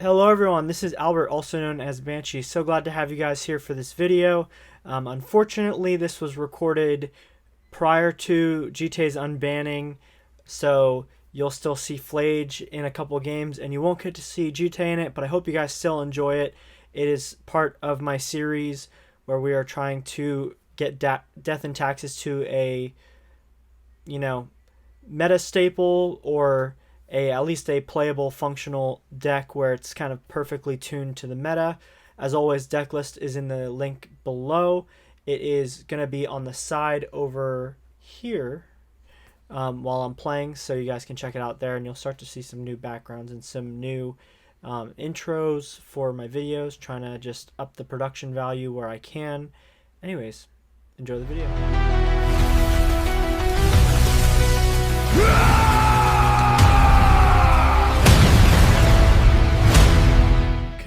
Hello everyone, this is Albert, also known as Banshee. So glad to have you guys here for this video. Unfortunately, this was recorded prior to Jitte's unbanning, so you'll still see Flage in a couple games, and you won't get to see Jitte in it, but I hope you guys still enjoy it. It is part of my series where we are trying to get Death and Taxes to a, meta staple, or at least a playable, functional deck where it's kind of perfectly tuned to the meta. As always, deck list is in the link below. It is going to be on the side over here while I'm playing, so you guys can check it out there, and you'll start to see some new backgrounds and some new intros for my videos, trying to just up the production value where I can. Anyways, enjoy the video.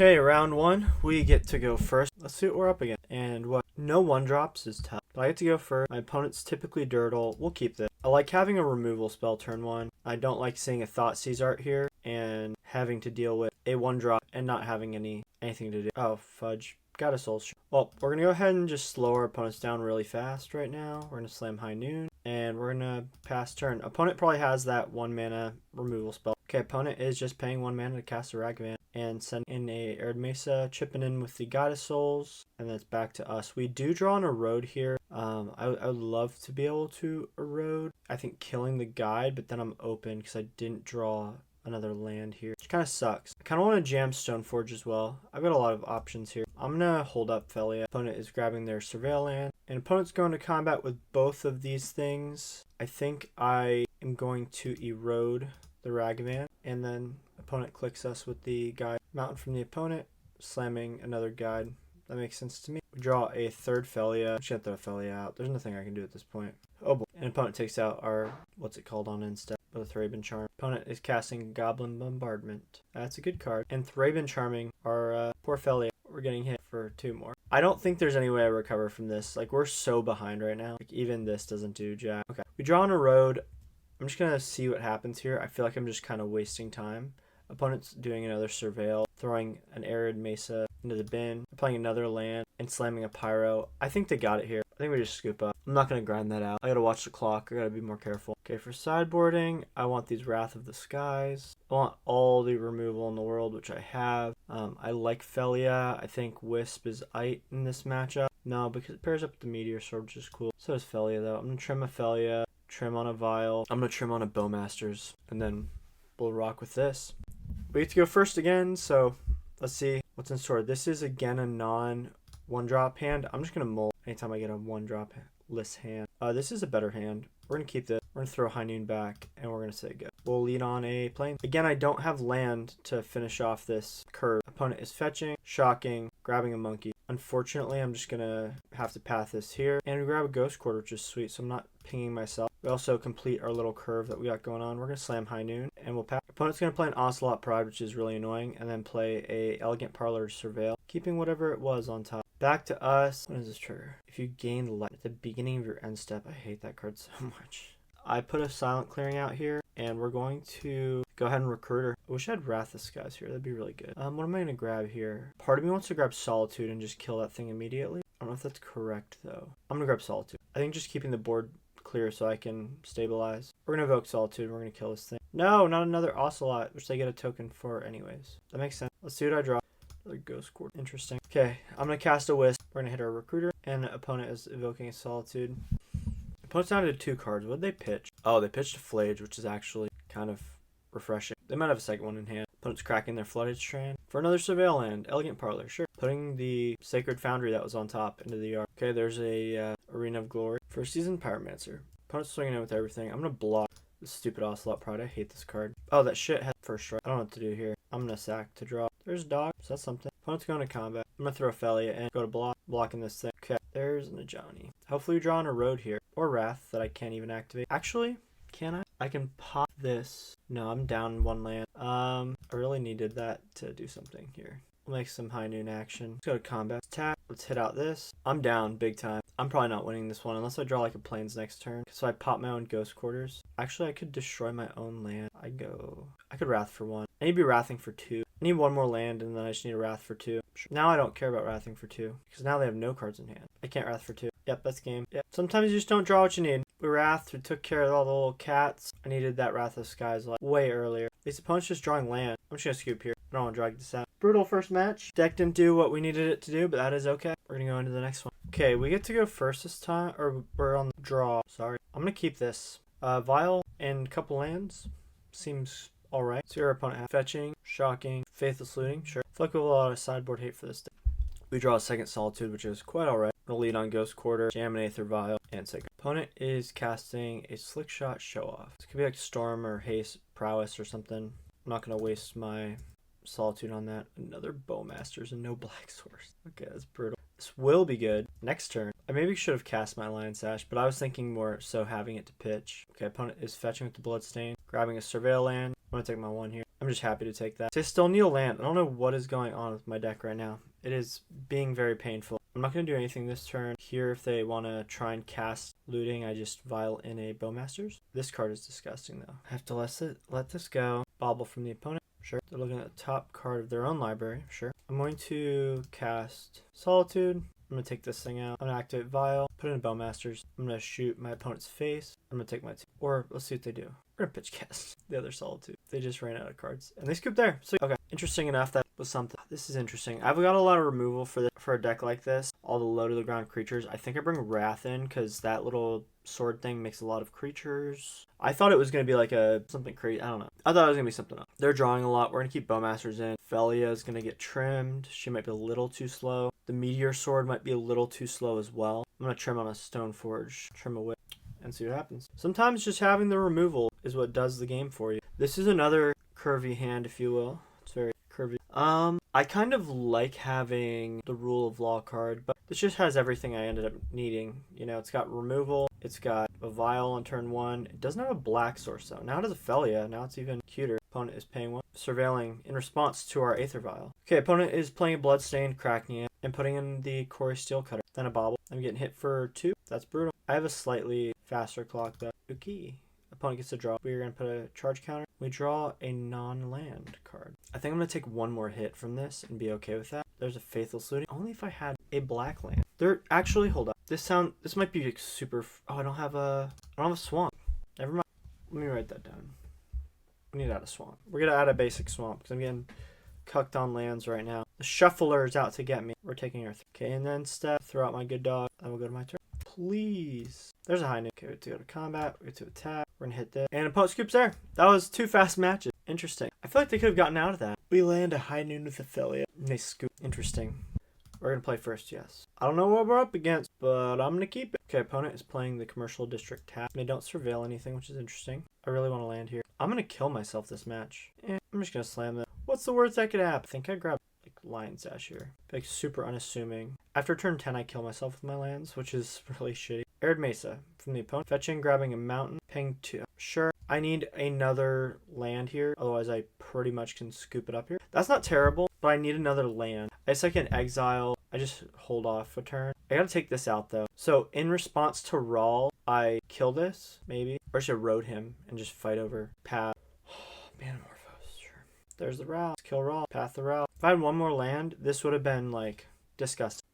Okay, round one, we get to go first. Let's see what we're up against. And what? No one drops is tough. But I get to go first. My opponent's typically Dirtle. We'll keep this. I like having a removal spell turn one. I don't like seeing a Thoughtseize art here and having to deal with a one drop and not having anything to do. Oh, fudge. Got a Soul Shard. Well, we're going to go ahead and just slow our opponents down really fast right now. We're going to slam High Noon, and we're going to pass turn. Opponent probably has that 1 mana removal spell. Okay, opponent is just paying 1 mana to cast a Ragavan and send in a Erode Mesa, chipping in with the Goddess Souls, and then it's back to us. We do draw an Erode here. I would love to be able to Erode. I think killing the guide, but then I'm open because I didn't draw another land here, which kind of sucks. I kind of want to jam Stoneforge as well. I've got a lot of options here. I'm going to hold up Phelia. Opponent is grabbing their Surveil land, and opponent's going to combat with both of these things. I think I am going to Erode the Ragavan, and then opponent clicks us with the guide. Mountain from the opponent, slamming another guide. That makes sense to me. We draw a third Phelia. I'm just going to throw Phelia out. There's nothing I can do at this point. Oh boy. And opponent takes out our, what's it called on end step, with a Thraben Charm. Opponent is casting Goblin Bombardment. That's a good card. And Thraben Charming our poor Phelia. We're getting hit for 2 more. I don't think there's any way I recover from this. Like, we're so behind right now. Like, even this doesn't do jack. Okay. We draw on a road. I'm just going to see what happens here. I feel like I'm just kind of wasting time. Opponent's doing another Surveil, throwing an Erode Mesa into the bin, playing another land, and slamming a Pyro. I think they got it here. I think we just scoop up. I'm not going to grind that out. I got to watch the clock. I got to be more careful. Okay, for sideboarding, I want these Wrath of the Skies. I want all the removal in the world, which I have. I like Phelia. I think Wisp is Ite in this matchup. No, because it pairs up with the Meteor Sword, which is cool. So is Phelia, though. I'm going to trim a Phelia, trim on a Vial. I'm going to trim on a Bowmasters, and then we'll rock with this. We get to go first again, so let's see what's in store. This is, again, a non-1-drop hand. I'm just going to mull anytime I get a 1-drop-less hand. This is a better hand. We're going to keep this. We're going to throw High Noon back, and we're going to say go. We'll lead on a plane. Again, I don't have land to finish off this curve. Opponent is fetching, shocking, grabbing a monkey. Unfortunately, I'm just going to have to path this here. And we grab a Ghost Quarter, which is sweet, so I'm not pinging myself. We also complete our little curve that we got going on. We're going to slam High Noon, and we'll pass. Opponent's going to play an Ocelot Pride, which is really annoying, and then play a Elegant Parlor Surveil, keeping whatever it was on top. Back to us. What is this trigger? If you gain light at the beginning of your end step, I hate that card so much. I put a Silent Clearing out here, and we're going to go ahead and Recruiter. I wish I had Wrath of the Skies here. That'd be really good. What am I going to grab here? Part of me wants to grab Solitude and just kill that thing immediately. I don't know if that's correct, though. I'm going to grab Solitude. I think just keeping the board clear so I can stabilize. We're going to evoke Solitude. We're going to kill this thing. No, not another Ocelot, which they get a token for anyways. That makes sense. Let's see what I draw. Another Ghost Quarter. Interesting. Okay, I'm going to cast a Wisp. We're going to hit our Recruiter, and the opponent is evoking a Solitude. Opponent's down to 2 cards. What did they pitch? Oh, they pitched a Flage, which is actually kind of refreshing. They might have a second one in hand. Opponent's cracking their Flooded Strand for another Surveil land. Elegant Parlor, sure. Putting the Sacred Foundry that was on top into the yard. Okay, there's a Arena of Glory. First season Pyromancer. Opponent's swinging in with everything. I'm going to block this stupid Ocelot Pride. I hate this card. Oh, that shit had first strike. I don't know what to do here. I'm going to sack to draw. There's Dog. So that's something. Opponent's going to combat. I'm going to throw Phelia and go to block. Blocking this thing. Okay, there's Najani. Hopefully we draw on a Road here. Or Wrath that I can't even activate. Actually, can I? I can pop this. No, I'm down 1 land. I really needed that to do something here. We'll make some High Noon action. Let's go to combat. Tap. Let's hit out this. I'm down big time. I'm probably not winning this one unless I draw like a Plains next turn. So I pop my own Ghost Quarters. Actually, I could destroy my own land. I could Wrath for 1. I need to be Wrathing for 2. I need one more land, and then I just need a Wrath for 2. Now I don't care about Wrathing for 2, because now they have no cards in hand. I can't Wrath for 2. Yep, that's game. Yep. Sometimes you just don't draw what you need. We Wrathed, we took care of all the little cats. I needed that Wrath of Skies like way earlier. These opponents just drawing land. I'm just gonna scoop here. I don't want to drag this out. Brutal first match. Deck didn't do what we needed it to do, but that is okay. We're gonna go into the next one. Okay, we get to go first this time, or we're on the draw. Sorry. I'm gonna keep this. Vial and a couple lands. Seems alright. So your opponent has fetching, shocking, faithless looting. Sure. I feel like we have a lot of sideboard hate for this deck. We draw a second Solitude, which is quite alright. We'll lead on Ghost Quarter, Jam and Aether Vial, and Sacred. Opponent is casting a Slick Shot Show Off. This could be like Storm or Haste, Prowess or something. I'm not going to waste my Solitude on that. Another Bowmasters and no Black Source. Okay, that's brutal. This will be good. Next turn. I maybe should have cast my Lion Sash, but I was thinking more so having it to pitch. Okay, opponent is fetching with the Bloodstain, grabbing a Surveil land. I'm going to take my 1 here. I'm just happy to take that. So I still need a land. I don't know what is going on with my deck right now. It is being very painful. I'm not going to do anything this turn. Here, if they want to try and cast looting, I just Vial in a Bowmasters. This card is disgusting, though. I have to let this go. Bobble from the opponent. Sure. They're looking at the top card of their own library. Sure. I'm going to cast Solitude. I'm going to take this thing out. I'm going to activate Vial. Put it in Bowmasters. I'm going to shoot my opponent's face. I'm going to take my 2. Or let's see what they do. We're going to pitch cast the other Solitude. They just ran out of cards. And they scooped there. So, okay. Interesting enough, that was something. This is interesting. I've got a lot of removal for a deck like this. All the low to the ground creatures. I think I bring Wrath in because that little sword thing makes a lot of creatures. I thought it was going to be like something crazy. I don't know. I thought it was going to be something else. They're drawing a lot. We're going to keep Bowmasters in. Phelia is going to get trimmed. She might be a little too slow. The Meteor Sword might be a little too slow as well. I'm going to trim on a Stoneforge. Trim a Witch. And see what happens. Sometimes just having the removal is what does the game for you. This is another curvy hand, if you will. It's very curvy. I kind of like having the Rule of Law card, but this just has everything I ended up needing. You know, it's got removal, it's got a Vial on turn 1. It doesn't have a Black Source though. Now it has a Phelia. Now it's even cuter. Opponent is paying 1. Surveilling in response to our Aether Vial. Okay, opponent is playing a Bloodstained, cracking it, and putting in the Quarry Steel Cutter. Then a Bobble. I'm getting hit for 2. That's brutal. I have a slightly faster clock though. Okay. Opponent gets to draw. We're going to put a charge counter. We draw a non-land card. I think I'm going to take one more hit from this and be okay with that. There's a Faithless Looting. Only if I had a black land. Actually, hold up. This might be like super... Oh, I don't have a swamp. Never mind. Let me write that down. We need to add a swamp. We're going to add a basic swamp because I'm getting cucked on lands right now. The Shuffler is out to get me. We're taking Earth. Okay, and then step. Throw out my good dog. Then we'll go to my turn. Please. There's a high noon. Okay, we have to go to combat. We have to attack. We're going to hit this. And opponent scoops there. That was 2 fast matches. Interesting. I feel like they could have gotten out of that. We land a high noon with Phelia. And they scoop. Interesting. We're going to play first, yes. I don't know what we're up against, but I'm going to keep it. Okay, opponent is playing the Commercial District tap. They don't surveil anything, which is interesting. I really want to land here. I'm going to kill myself this match. I'm just going to slam them. What's the worst that could happen? I think I grabbed like Lion Sash here. Like super unassuming. After turn 10, I kill myself with my lands, which is really shitty. Erode Mesa from the opponent. Fetching, grabbing a mountain. Paying 2. Sure. I need another land here. Otherwise, I pretty much can scoop it up here. That's not terrible, but I need another land. I guess I can exile. I just hold off a turn. I gotta take this out, though. So, in response to Rawl, I kill this, maybe. Or I should Erode him and just fight over Path. Manamorphose, sure. There's the Rawl. Let's kill Rawl. Path the Rawl. If I had one more land, this would have been, like, disgusting.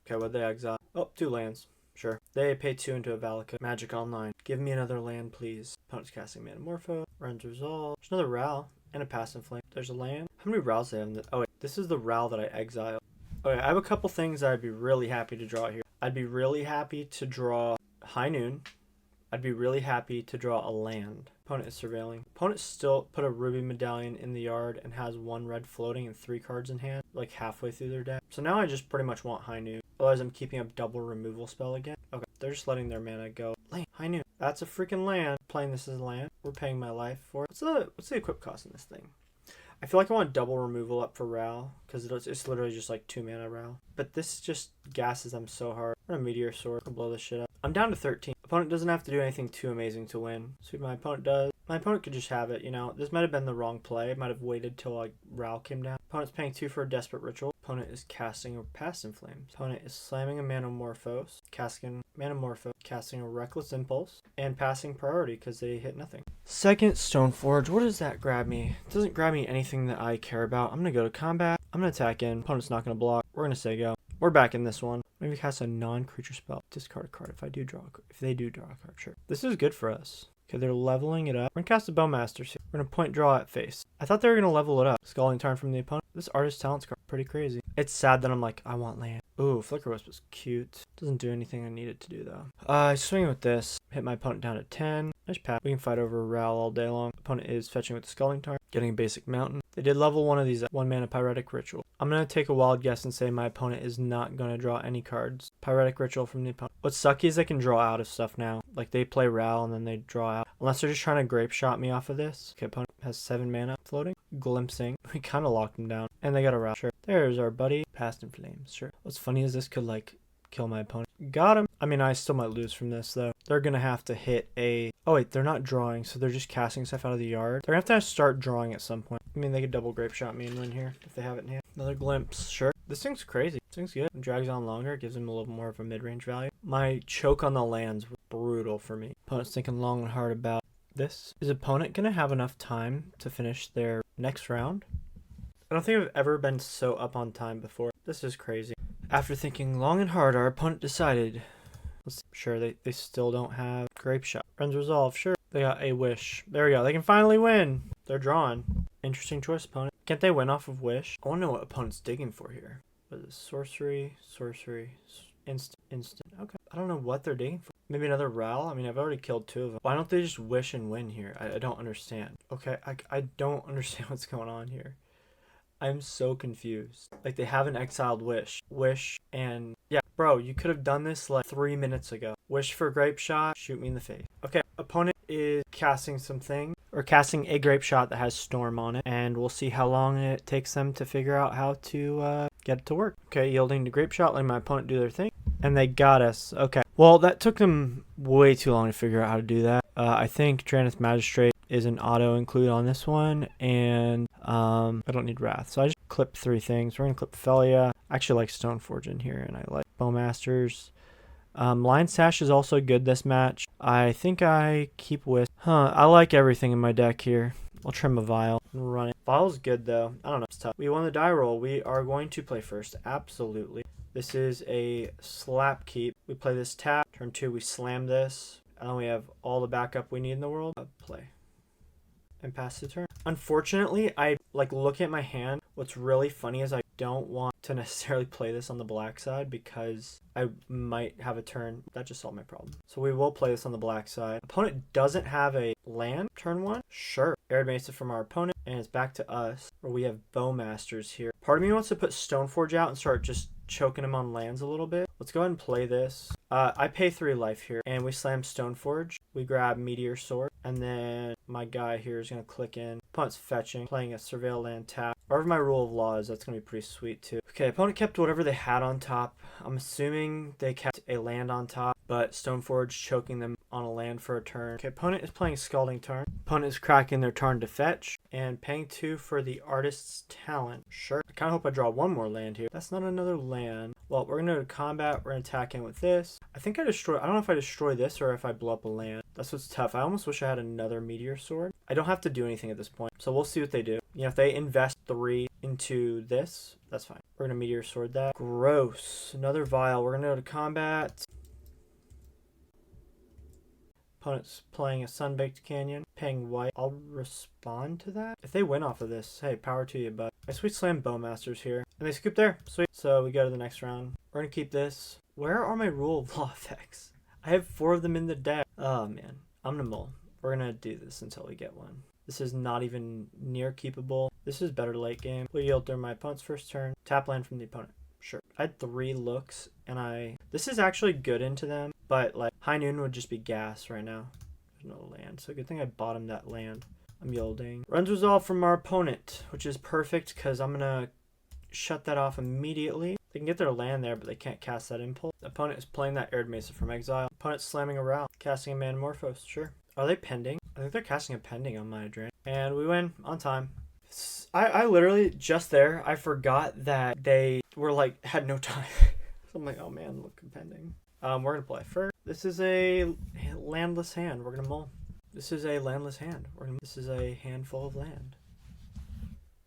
Okay, what'd they exile? Oh, 2 lands. Sure. They pay 2 into a Valakut. Magic Online. Give me another land, please. Opponent's casting Manamorpho. Runs Resolve. There's another Rawl. And a Pass and Flame. There's a land. How many Rowls do they have in this? Oh, wait. This is the Rawl that I exile. Okay, I have a couple things that I'd be really happy to draw here. I'd be really happy to draw High Noon. I'd be really happy to draw a land. Opponent is surveilling. Opponent still put a Ruby Medallion in the yard and has 1 red floating and 3 cards in hand, like halfway through their deck. So now I just pretty much want High Noon. Otherwise, I'm keeping up double removal spell again. Okay, they're just letting their mana go. Land. High Noon. That's a freaking land. Playing this as a land. We're paying my life for it. What's the equip cost in this thing? I feel like I want double removal up for Rawl, because it's literally just like 2 mana Rawl. But this just gasses them so hard. I'm gonna Meteor Sword. I'll blow this shit up. I'm down to 13. Opponent doesn't have to do anything too amazing to win. See what my opponent does. My opponent could just have it, you know. This might have been the wrong play. Might have waited till like Rawl came down. Opponent's paying 2 for a Desperate Ritual. Opponent is casting a Pass in Flames. Opponent is slamming a Manamorphose. Casting Manamorpho, casting a Reckless Impulse, and passing priority because they hit nothing. Second Stoneforge, what does that grab me? It doesn't grab me anything that I care about. I'm going to go to combat. I'm going to attack in. Opponent's not going to block. We're going to say go. We're back in this one. Maybe cast a non-creature spell. Discard a card if they do draw a card. Sure. This is good for us. Okay, they're leveling it up. We're going to cast the Bowmasters here. We're going to point draw at face. I thought they were going to level it up. Scalding Tarn from the opponent. This Artist Talents card, pretty crazy. It's sad that I'm like, I want land. Ooh, Flickerwisp is cute. Doesn't do anything I need it to do, though. I swing with this. Hit my opponent down at 10. Nice pass. We can fight over Ral all day long. Opponent is fetching with the Scalding Tarn. Getting a basic mountain. They did level one of these 1-mana Pyretic Ritual. I'm going to take a wild guess and say my opponent is not going to draw any cards. Pyretic Ritual from the opponent. What's sucky is they can draw out of stuff now. Like, they play Ral and then they draw out. Unless they're just trying to grape shot me off of this. Okay, opponent has 7 mana floating. Glimpsing. We kind of locked him down. And they got a Ral. Sure. There's our buddy. Past in Flames. Sure. What's funny is this could, like, kill my opponent. Got him. I mean, I still might lose from this, though. They're going to have to hit a... Oh, wait. They're not drawing, so they're just casting stuff out of the yard. They're going to have to start drawing at some point. I mean, they could double grape shot me and win here if they have it in hand. Another glimpse. Sure. This thing's crazy. This thing's good. It drags on longer. It gives him a little more of a mid-range value. My choke on the lands was brutal for me. Opponent's thinking long and hard about this. Is opponent going to have enough time to finish their next round? I don't think I've ever been so up on time before. This is crazy. After thinking long and hard, our opponent decided... Sure, they still don't have Grape Shot. Friends Resolve, sure. They got a Wish. There we go. They can finally win. They're drawn. Interesting choice, opponent. Can't they win off of Wish? I want to know what opponent's digging for here. What is this? Sorcery, instant. Okay. I don't know what they're digging for. Maybe another Ral? I mean, I've already killed 2 of them. Why don't they just Wish and win here? I don't understand. Okay, I don't understand what's going on here. I'm so confused. Like, they have an exiled Wish, and... Yeah, bro, you could have done this, like, 3 minutes ago. Wish for Grape Shot, shoot me in the face. Okay, opponent is casting something, or casting a Grape Shot that has Storm on it, and we'll see how long it takes them to figure out how to get it to work. Okay, yielding to Grape Shot, letting my opponent do their thing, and they got us. Okay, well, that took them way too long to figure out how to do that. I think Drannith Magistrate is an auto include on this one, and I don't need Wrath, so I just clip 3 things. We're gonna clip Phelia. I actually like Stoneforge in here, and I like Bowmasters. Lion Sash is also good this match. I think I keep with... I like everything in my deck here. I'll trim a Vial and run it. Vial's good, though. I don't know. It's tough. We won the die roll. We are going to play first. Absolutely. This is a slap keep. We play this tap. Turn 2, we slam this. And then we have all the backup we need in the world. Play. And pass the turn. Unfortunately, I look at my hand. What's really funny is I don't want to necessarily play this on the black side because I might have a turn. That just solved my problem. So we will play this on the black side. Opponent doesn't have a land turn 1. Sure. Erode Mesa from our opponent, and it's back to us where we have Bowmasters here. Part of me wants to put Stoneforge out and start just choking him on lands a little bit. Let's go ahead and play this. I pay 3 life here, and we slam Stoneforge. We grab Meteor Sword, and then my guy here is going to click in. Opponent's fetching, playing a Surveil land tap. Whatever my rule of law is, that's going to be pretty sweet too. Okay, opponent kept whatever they had on top. I'm assuming they kept a land on top, but Stoneforge choking them on a land for a turn. Okay, opponent is playing Scalding Tarn. Opponent is cracking their Tarn to fetch, and paying 2 for the Artist's Talent. Sure. I kind of hope I draw 1 more land here. That's not another land. Well, we're going to go to combat. We're going to attack in with this. I think I don't know if I destroy this or if I blow up a land. That's what's tough. I almost wish I had another Meteor Sword. I don't have to do anything at this point, so we'll see what they do. You know, if they invest 3 into this, that's fine. We're going to Meteor Sword that. Gross. Another Vial. We're going to go to combat. Opponent's playing a Sunbaked Canyon, paying white. I'll respond to that. If they win off of this, hey, power to you, but I sweet slam Bowmasters here. And they scoop there. Sweet. So we go to the next round. We're going to keep this. Where are my rule of law effects? I have 4 of them in the deck. Oh, man. I'm going to mull. We're going to do this until we get one. This is not even near keepable. This is better late game. We yield during my opponent's first turn. Tap land from the opponent. Sure. I had 3 looks, and this is actually good into them, but like High Noon would just be gas right now. There's no land, so good thing I bottomed that land. I'm yielding. Runs Resolve from our opponent, which is perfect because I'm gonna shut that off immediately. They can get their land there, but they can't cast that impulse. The opponent is playing that Erode Mesa from Exile. Opponent's slamming a Ral, casting a Manamorphose. Sure. Are they pending? I think they're casting a pending on my Drannith. And we win on time. I literally, just there, I forgot that they were had no time. So I'm like, oh man, look, pending. We're gonna play first. This is a landless hand. We're gonna mull. This is a landless hand. This is a handful of land.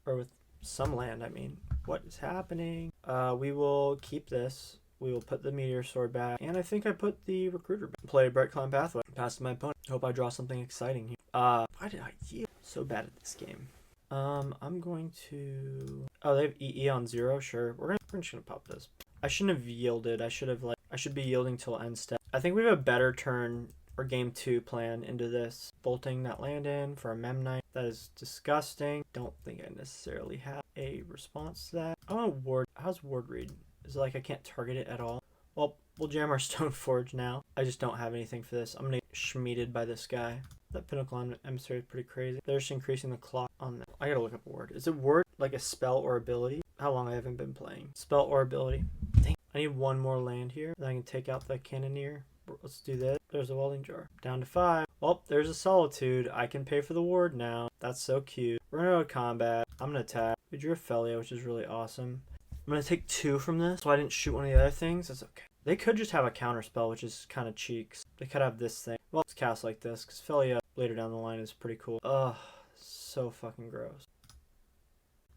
Or with some land, I mean. What is happening? We will keep this. We will put the Meteor Sword back. And I think I put the Recruiter back. Play Brightclimb Pathway. Pass to my opponent. Hope I draw something exciting here. Why did I yield? So bad at this game. I'm going to... Oh, they have EE on 0? Sure. We're just gonna pop this. I shouldn't have yielded. I should be yielding till end step. I think we have a better turn or game 2 plan into this. Bolting that land in for a Memnite. That is disgusting. Don't think I necessarily have a response to that. I want to ward. How's ward read? Is it like I can't target it at all? Well, we'll jam our Stoneforge now. I just don't have anything for this. I'm gonna get schmeated by this guy. That Pinnacle Emissary is pretty crazy. They're just increasing the clock on that. I gotta look up a word. Is it word like a spell or ability? How long I haven't been playing. Spell or ability. Dang. I need one more land here. Then I can take out the Cannoneer. Let's do this. There's a Welding Jar. Down to 5. Well, there's a Solitude. I can pay for the ward now. That's so cute. We're gonna go to combat. I'm gonna attack. We drew a Phelia, which is really awesome. I'm gonna take 2 from this, so I didn't shoot one of the other things. That's okay. They could just have a counter spell, which is kind of cheeks. They could have this thing. Well, let's cast like this, because Phelia later down the line is pretty cool. Ugh, so fucking gross.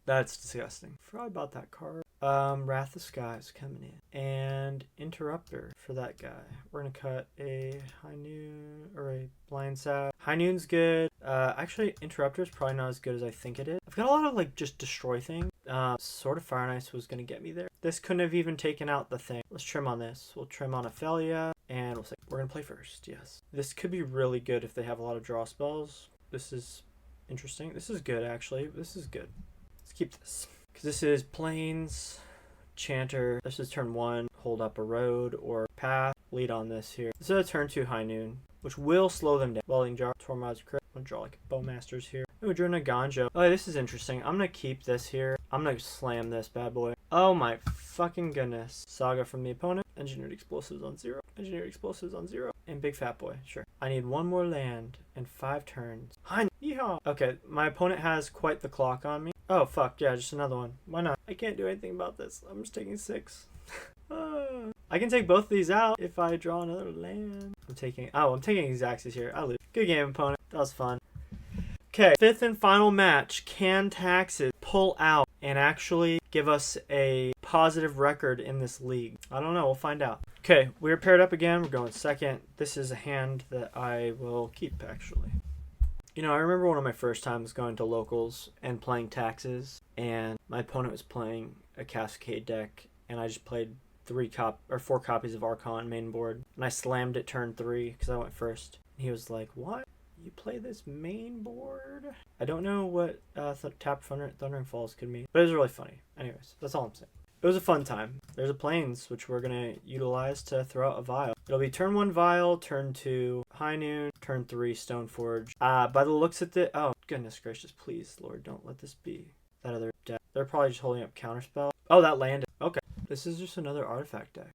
That's disgusting. Forgot about that card. Wrath of Skies coming in. And Interrupter for that guy. We're gonna cut a High Noon or a Lion Sash. High Noon's good. Actually, Interrupter is probably not as good as I think it is. I've got a lot of like just destroy things. Sword of Fire and Ice was gonna get me there. This couldn't have even taken out the thing. Let's trim on this. We'll trim on a Phelia, and we'll say we're gonna play first. Yes. This could be really good if they have a lot of draw spells. This is interesting. This is good actually. This is good. Let's keep this. Because this is Plains, Chanter. This is turn 1. Hold up Erode or Path. Lead on this here. This is a turn 2 High Noon, which will slow them down. Welding Jar. Tormod's Crit. I'm going to draw like a Bowmasters here. Oh, drew an Eiganjo. Oh, this is interesting. I'm going to keep this here. I'm going to slam this bad boy. Oh my fucking goodness. Saga from the opponent. Engineered Explosives on 0. Engineered Explosives on 0. And Big Fat Boy. Sure. I need 1 more land and 5 turns. Yeehaw. Okay, my opponent has quite the clock on me. Oh, fuck. Yeah, just another one. Why not? I can't do anything about this. I'm just taking 6. I can take both of these out if I draw another land. I'm taking Xaxis here. I lose. Good game, opponent. That was fun. Okay, 5th and final match. Can Taxes pull out and actually give us a positive record in this league? I don't know. We'll find out. Okay, we're paired up again. We're going second. This is a hand that I will keep, actually. You know, I remember one of my first times going to locals and playing Taxes, and my opponent was playing a Cascade deck, and I just played 4 copies of Archon main board, and I slammed it turn 3 because I went first. And he was like, "What? You play this main board?" I don't know what Tap Thundering Falls could mean, but it was really funny. Anyways, that's all I'm saying. It was a fun time. There's a Plains, which we're going to utilize to throw out a Vial. It'll be turn 1 Vial, turn 2 High Noon, turn 3 Stoneforge. By the looks of it, oh, goodness gracious, please, Lord, don't let this be that other deck. They're probably just holding up Counterspell. Oh, that landed. Okay. This is just another artifact deck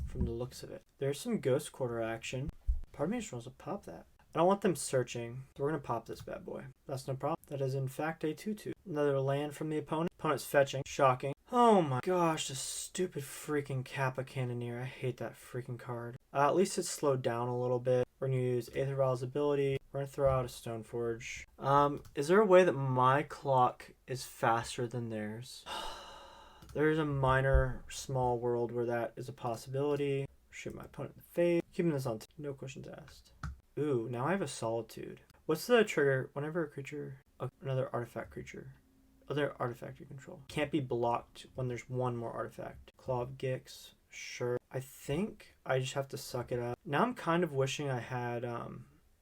from the looks of it. There's some Ghost Quarter action. Part of me just wants to pop that. I don't want them searching, so we're going to pop this bad boy. That's no problem. That is, in fact, a 2/2. Another land from the opponent. Opponent's fetching. Shocking. Oh my gosh, this stupid freaking Kappa Cannoneer. I hate that freaking card. At least it's slowed down a little bit. We're going to use Aether Vial's ability. We're going to throw out a Stoneforge. Is there a way that my clock is faster than theirs? There's a minor, small world where that is a possibility. Shoot my opponent in the face. Keeping this on no questions asked. Ooh, now I have a Solitude. What's the trigger? Whenever a creature, another artifact creature, other artifact you control, can't be blocked when there's one more artifact. Claw of Gix, sure. I think I just have to suck it up. Now I'm kind of wishing I had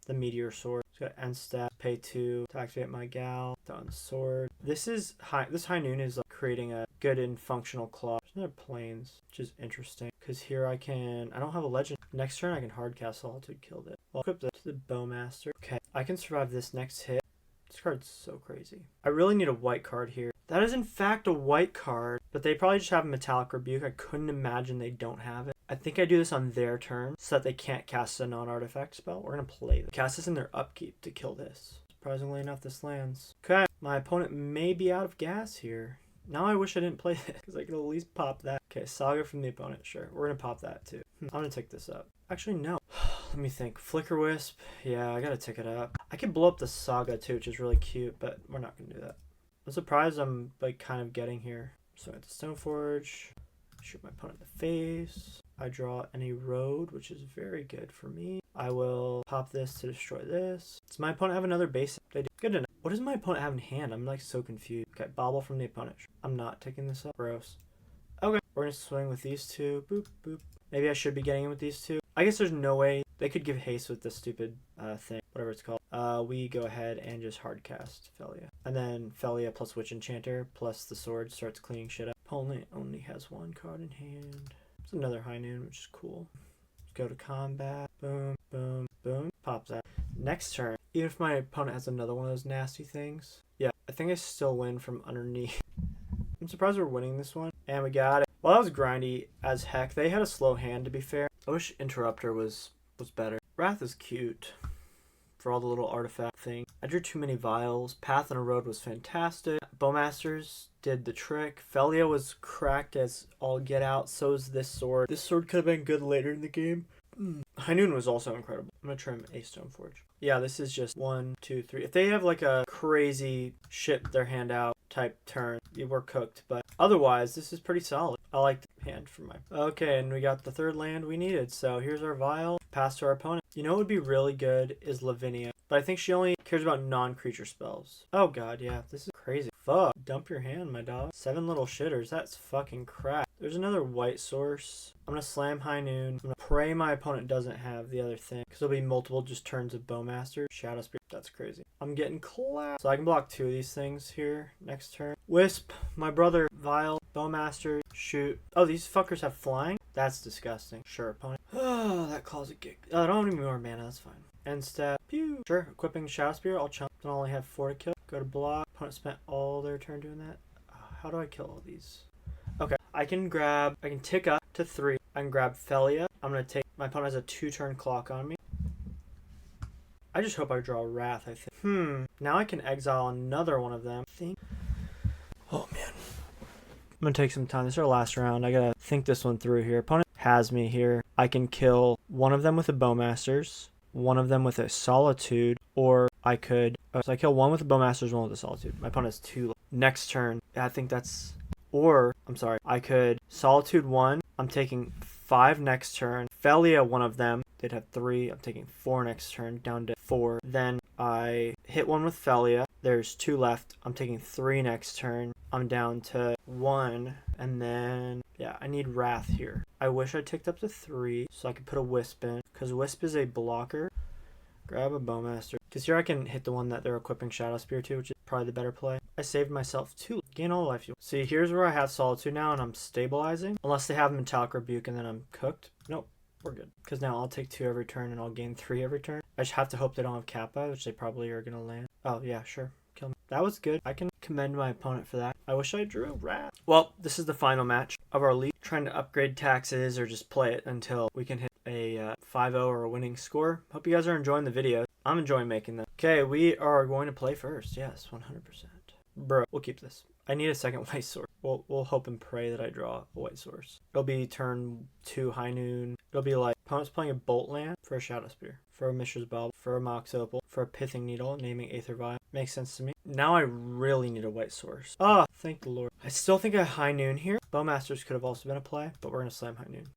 the Meteor Sword. It's got end step, pay 2 to activate my gal, done sword. This High Noon is like creating a good and functional claw. There's another Plains, which is interesting because here I don't have a legend. Next turn I can hardcast Solitude, killed it. I'll equip this to the Bowmaster. Okay, I can survive this next hit. This card's so crazy. I really need a white card here. That is in fact a white card, but they probably just have Metallic Rebuke. I couldn't imagine they don't have it. I think I do this on their turn so that they can't cast a non-artifact spell. We're going to play this. Cast this in their upkeep to kill this. Surprisingly enough, this lands. Okay, my opponent may be out of gas here. Now I wish I didn't play this because I could at least pop that. Okay, Saga from the opponent. Sure, we're gonna pop that too. I'm gonna tick this up. Actually, no. Let me think. Flickerwisp. Yeah, I gotta tick it up. I could blow up the Saga too, which is really cute, but we're not gonna do that. I'm surprised I'm like kind of getting here. So at the Stoneforge, shoot my opponent in the face. I draw an Erode, which is very good for me. I will pop this to destroy this. Does my opponent have another base? They do. Good to know. What does my opponent have in hand? I'm like so confused. Okay, Bobble from the opponent. I'm not taking this up. Gross. Okay, we're gonna swing with these two. Boop, boop. Maybe I should be getting in with these two. I guess there's no way they could give haste with this stupid thing, whatever it's called. We go ahead and just hard cast Phelia. And then Phelia plus Witch Enchanter plus the sword starts cleaning shit up. Opponent only has one card in hand. It's another High Noon, which is cool. Let's go to combat. Boom, boom, boom. Pop that. Next turn, even if my opponent has another one of those nasty things. Yeah, I think I still win from underneath. I'm surprised we're winning this one. And we got it. Well, that was grindy as heck. They had a slow hand, to be fair. I wish Interrupter was better. Wrath is cute for all the little artifact thing. I drew too many vials. Path and Erode was fantastic. Bowmasters did the trick. Phelia was cracked as all get out. So is this sword. This sword could have been good later in the game. High Noon was also incredible. I'm gonna trim a Stoneforge. Yeah, this is just 1, 2, 3. If they have like a crazy ship their hand out type turn, we're cooked. But otherwise, this is pretty solid. I like the hand for my... Okay, and we got the third land we needed. So here's our Vial. Pass to our opponent. You know what would be really good is Lavinia. But I think she only cares about non-creature spells. Oh god, yeah. This is crazy. Fuck. Dump your hand, my dog. 7 little shitters. That's fucking crap. There's another white source. I'm gonna slam High Noon. I'm gonna pray my opponent doesn't have the other thing. Because there'll be multiple just turns of Bowmaster. Shadow Spirit. That's crazy. I'm getting clapped. So I can block 2 of these things here next turn. Wisp. My brother. Vial. Bowmaster. Shoot. Oh, these fuckers have flying? That's disgusting. Sure, opponent. Oh, that calls a gig. Oh, I don't need more mana. That's fine. End step. Pew. Sure. Equipping Shadow Spear. I'll chump. Then I'll only have 4 to kill. Go to block. Opponent spent all their turn doing that. How do I kill all these? Okay. I can tick up to 3. I can grab Phelia. I'm going to take... My opponent has a 2-turn clock on me. I just hope I draw Wrath, I think. Now I can exile another one of them. Oh, man. I'm going to take some time. This is our last round. I got to think this one through here. Opponent has me here. I can kill one of them with a Bowmasters, one of them with a Solitude, or I could... so I kill one with a Bowmasters, one with a Solitude. My opponent has 2. Next turn, I think that's... Or, I'm sorry, I could Solitude 1. I'm taking 5 next turn. Phelia, one of them. They'd have 3. I'm taking 4 next turn, down to 4. Then I hit one with Phelia. There's 2 left. I'm taking 3 next turn. I'm down to 1. And then, yeah, I need Wrath here. I wish I ticked up to 3 so I could put a Wisp in. Because Wisp is a blocker. Grab a Bowmaster. Because here I can hit the one that they're equipping Shadow Spear to, which is probably the better play. I saved myself 2. Gain all life. See, here's where I have Solitude now, and I'm stabilizing. Unless they have Metallic Rebuke, and then I'm cooked. Nope, we're good. Because now I'll take 2 every turn, and I'll gain 3 every turn. I just have to hope they don't have Kappa, which they probably are going to land. Oh, yeah, sure. Kill me. That was good. I can commend my opponent for that. I wish I drew Wrath. Well, this is the final match of our league. Trying to upgrade taxes or just play it until we can hit a 5-0 or a winning score. Hope you guys are enjoying the video. I'm enjoying making them. Okay, we are going to play first. Yes, 100%. Bro, we'll keep this. I need a second white source. We'll hope and pray that I draw a white source. It'll be turn 2 High Noon. It'll be like opponent's playing a Bolt Land for a Shadow Spear, for a Mishra's Bauble, for a Mox Opal, for a Pithing Needle, naming Aether Vial. Makes sense to me. Now I really need a white source. Ah, thank the Lord. I still think a High Noon here. Bowmasters could have also been a play, but we're gonna slam High Noon.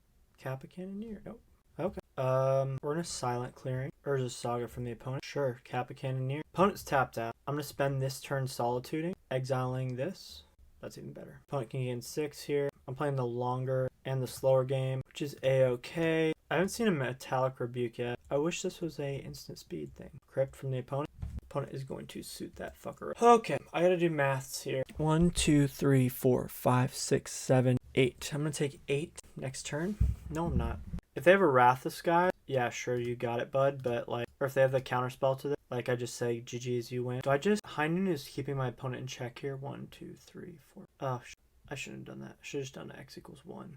Kappa Cannoneer. Nope. Okay. We're gonna Silent Clearing. Urza's Saga from the opponent. Sure, Kappa Cannoneer. Opponent's tapped out. I'm gonna spend this turn Solituding, exiling this. That's even better. Opponent can gain 6 here. I'm playing the longer and the slower game, which is a-okay. I haven't seen a Metallic Rebuke yet. I wish this was a instant speed thing. Crypt from the opponent. Opponent is going to suit that fucker. Okay, I gotta do maths here. 1, 2, 3, 4, 5, 6, 7, 8. I'm gonna take 8 next turn. No, I'm not. If they have a Wrath of Sky, yeah, sure, you got it, bud. But like, or if they have the counterspell to this, like I just say, GG's, you win. Do I just... High Noon is keeping my opponent in check here. 1, 2, 3, 4. Oh, I shouldn't have done that. I should have just done X equals 1.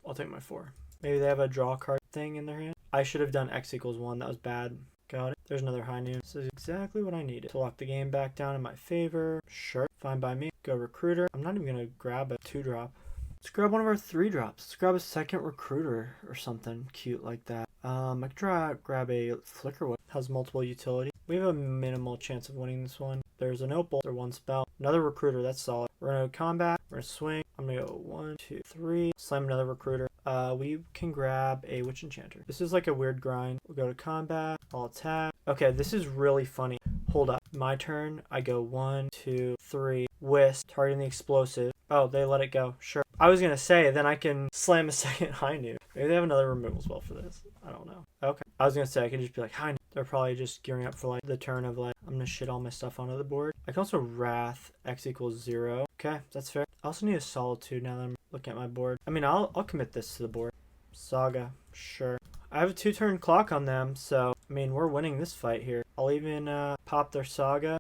I'll take my 4. Maybe they have a draw card thing in their hand. I should have done X equals 1. That was bad. Got it. There's another High Noon. This is exactly what I needed. To lock the game back down in my favor. Sure. Fine by me. Go Recruiter. I'm not even going to grab a 2-drop. Let's grab one of our 3-drops. Let's grab a second recruiter or something cute like that. I could grab a Flickerwisp. Has multiple utility. We have a minimal chance of winning this one. There's an opal or 1 spell. Another recruiter, that's solid. We're gonna go combat. We're gonna swing. I'm gonna go 1, 2, 3. Slam another recruiter. We can grab a Witch Enchanter. This is like a weird grind. We'll go to combat. I'll attack. Okay, this is really funny. Hold up. My turn. I go 1, 2, 3. Wisp. Targeting the explosive. Oh, they let it go. Sure. I was gonna say, then I can slam a second High Noon. Maybe they have another removal spell for this. I don't know. Okay. I was gonna say, I could just be like, High Noon. They're probably just gearing up for like the turn of like, I'm gonna shit all my stuff onto the board. I can also Wrath. X equals 0. Okay, that's fair. I also need a Solitude now that I'm looking at my board. I mean, I'll commit this to the board. Saga. Sure. I have a 2-turn clock on them, so, I mean, we're winning this fight here. I'll even pop their Saga,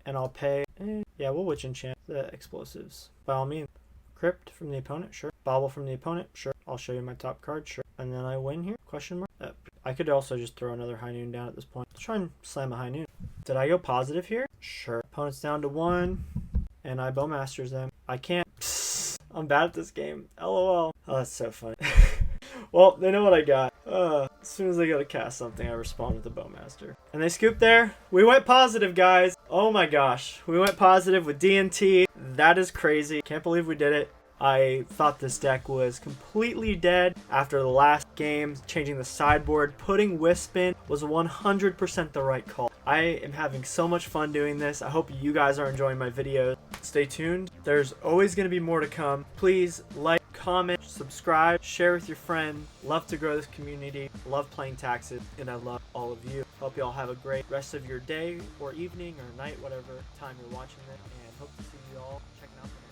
and I'll pay. Yeah, we'll Witch Enchant the explosives. By all means. Crypt from the opponent, sure. Bobble from the opponent, sure. I'll show you my top card, sure. And then I win here? Question mark? I could also just throw another High Noon down at this point. Let's try and slam a High Noon. Did I go positive here? Sure. Opponent's down to 1, and I Bowmasters them. I can't. I'm bad at this game. LOL. Oh, that's so funny. Well, they know what I got. As soon as they go to cast something, I respond with a Bowmaster. And they scoop there. We went positive, guys. Oh my gosh. We went positive with D&T. That is crazy. Can't believe we did it. I thought this deck was completely dead after the last game. Changing the sideboard, putting Wisp in was 100% the right call. I am having so much fun doing this. I hope you guys are enjoying my videos. Stay tuned. There's always going to be more to come. Please like, comment, subscribe, share with your friend. Love to grow this community. Love playing Taxes, and I love all of you. Hope you all have a great rest of your day or evening or night, whatever time you're watching it, and hope to see you all checking out the